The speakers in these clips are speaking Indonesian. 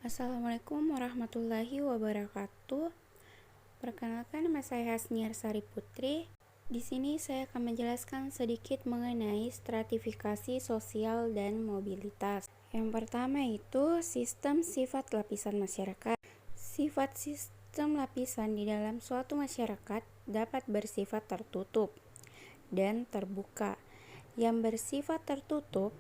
Assalamualaikum warahmatullahi wabarakatuh. Perkenalkan, nama saya Hasniar Sari Putri. Di sini saya akan menjelaskan sedikit mengenai stratifikasi sosial dan mobilitas. Yang pertama itu sistem sifat lapisan masyarakat. Sifat sistem lapisan di dalam suatu masyarakat dapat bersifat tertutup dan terbuka. Yang bersifat tertutup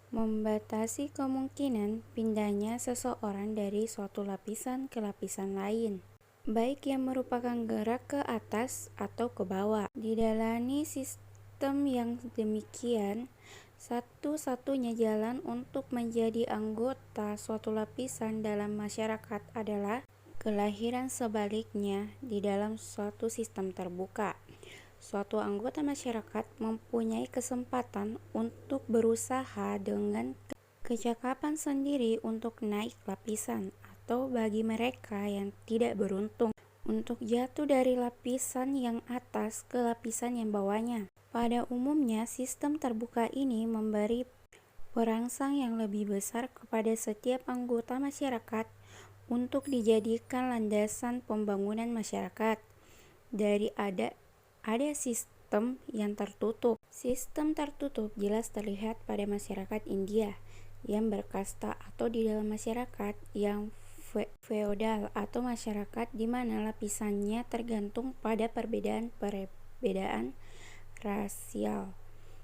membatasi kemungkinan pindahnya seseorang dari suatu lapisan ke lapisan lain, baik yang merupakan gerak ke atas atau ke bawah. Dijalani sistem yang demikian, satu-satunya jalan untuk menjadi anggota suatu lapisan dalam masyarakat adalah kelahiran sebaliknya di dalam suatu sistem terbuka. Suatu anggota masyarakat mempunyai kesempatan untuk berusaha dengan kecakapan sendiri untuk naik lapisan, atau bagi mereka yang tidak beruntung, untuk jatuh dari lapisan yang atas ke lapisan yang bawahnya. Pada umumnya, sistem terbuka ini memberi perangsang yang lebih besar kepada setiap anggota masyarakat untuk dijadikan landasan pembangunan masyarakat dari ada sistem yang tertutup. Sistem tertutup jelas terlihat pada masyarakat India yang berkasta, atau di dalam masyarakat yang feodal atau masyarakat di mana lapisannya tergantung pada perbedaan rasial.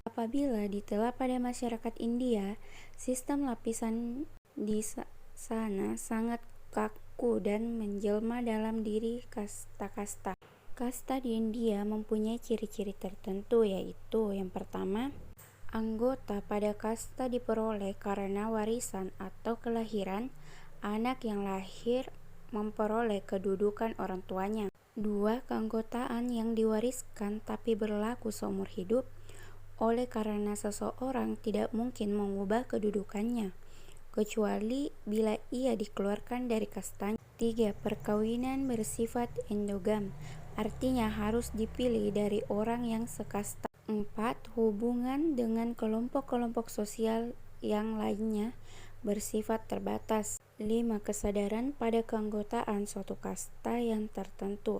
Apabila ditelah pada masyarakat India, sistem lapisan di sana sangat kaku dan menjelma dalam diri kasta-kasta. Kasta di India mempunyai ciri-ciri tertentu, yaitu yang pertama, anggota pada kasta diperoleh karena warisan atau kelahiran. Anak yang lahir memperoleh kedudukan orang tuanya. 2. Keanggotaan yang diwariskan tapi berlaku seumur hidup, oleh karena seseorang tidak mungkin mengubah kedudukannya kecuali bila ia dikeluarkan dari kastanya. 3. Perkawinan bersifat endogam, artinya harus dipilih dari orang yang sekasta. 4. Hubungan dengan kelompok-kelompok sosial yang lainnya bersifat terbatas. 5. Kesadaran pada keanggotaan suatu kasta yang tertentu,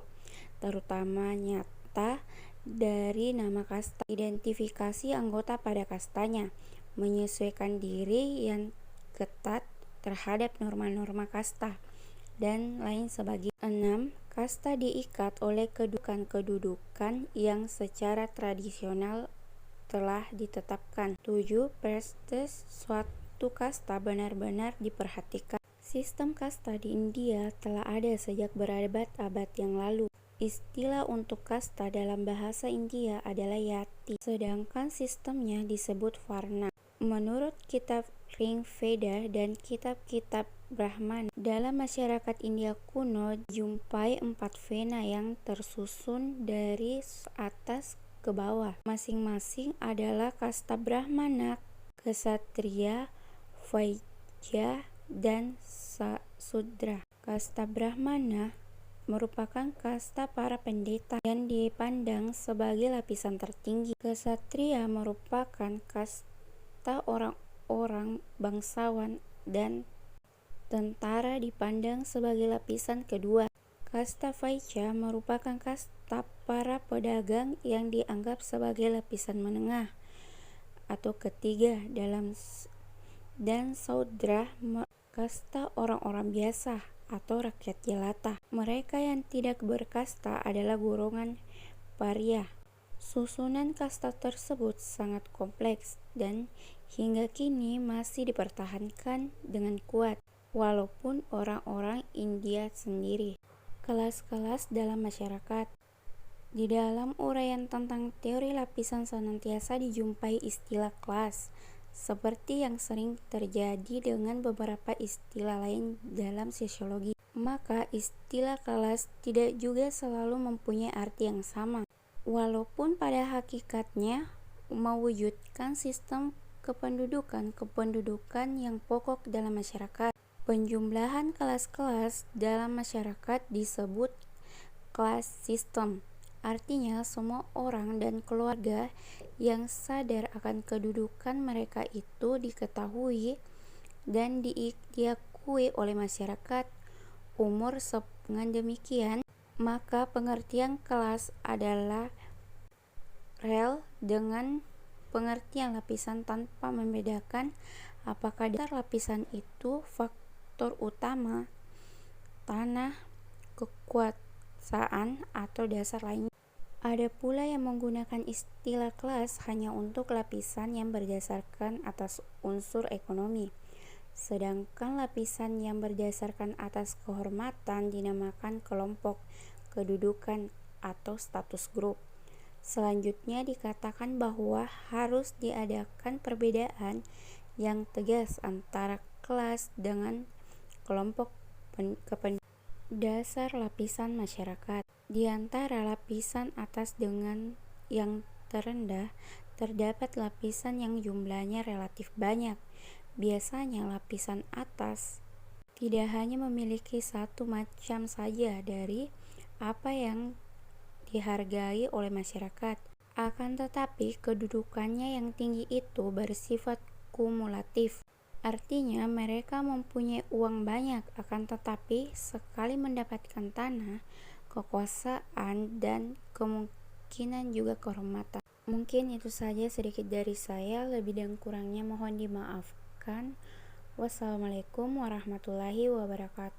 terutama nyata dari nama kasta. Identifikasi anggota pada kastanya, menyesuaikan diri yang ketat terhadap norma-norma kasta, dan lain sebagainya. 6. Kasta diikat oleh kedudukan yang secara tradisional telah ditetapkan. 7. Prestis suatu kasta benar-benar diperhatikan. Sistem kasta di India telah ada sejak berabad-abad yang lalu. Istilah untuk kasta dalam bahasa India adalah yati, sedangkan sistemnya disebut varna. Menurut kitab Rig Veda dan kitab-kitab Brahmana, dalam masyarakat India kuno dijumpai 4 vena yang tersusun dari atas ke bawah. Masing-masing adalah kasta Brahmana, Ksatria, Vaishya, dan Sudra. Kasta Brahmana merupakan kasta para pendeta yang dipandang sebagai lapisan tertinggi. Ksatria merupakan kasta orang-orang bangsawan, dan tentara dipandang sebagai lapisan kedua. Kasta Vaishya merupakan kasta para pedagang yang dianggap sebagai lapisan menengah atau ketiga dan Sudra kasta orang-orang biasa atau rakyat jelata. Mereka yang tidak berkasta adalah golongan paria. Susunan kasta tersebut sangat kompleks dan hingga kini masih dipertahankan dengan kuat, walaupun orang-orang India sendiri. Kelas-kelas dalam masyarakat. Di dalam uraian tentang teori lapisan senantiasa dijumpai istilah kelas, seperti yang sering terjadi dengan beberapa istilah lain dalam sosiologi. Maka istilah kelas tidak juga selalu mempunyai arti yang sama, walaupun pada hakikatnya mewujudkan sistem kependudukan yang pokok dalam masyarakat. Penjumlahan kelas-kelas dalam masyarakat disebut class system. Artinya semua orang dan keluarga yang sadar akan kedudukan mereka itu diketahui dan diakui diakui oleh masyarakat umur. Dengan demikian, maka pengertian kelas adalah rel dengan pengertian lapisan tanpa membedakan apakah dasar lapisan itu faktor utama, tanah, kekuasaan, atau dasar lainnya. Ada pula yang menggunakan istilah kelas hanya untuk lapisan yang berdasarkan atas unsur ekonomi, sedangkan lapisan yang berdasarkan atas kehormatan dinamakan kelompok, kedudukan, atau status grup. Selanjutnya dikatakan bahwa harus diadakan perbedaan yang tegas antara kelas dengan kelompok kependudukan. Dasar lapisan masyarakat. Di antara lapisan atas dengan yang terendah, terdapat lapisan yang jumlahnya relatif banyak. Biasanya lapisan atas tidak hanya memiliki satu macam saja dari apa yang dihargai oleh masyarakat, akan tetapi kedudukannya yang tinggi itu bersifat kumulatif. Artinya mereka mempunyai uang banyak, akan tetapi sekali mendapatkan tanah, kekuasaan, dan kemungkinan juga kehormatan. Mungkin itu saja sedikit dari saya, lebih dan kurangnya mohon dimaafkan. Wassalamualaikum warahmatullahi wabarakatuh.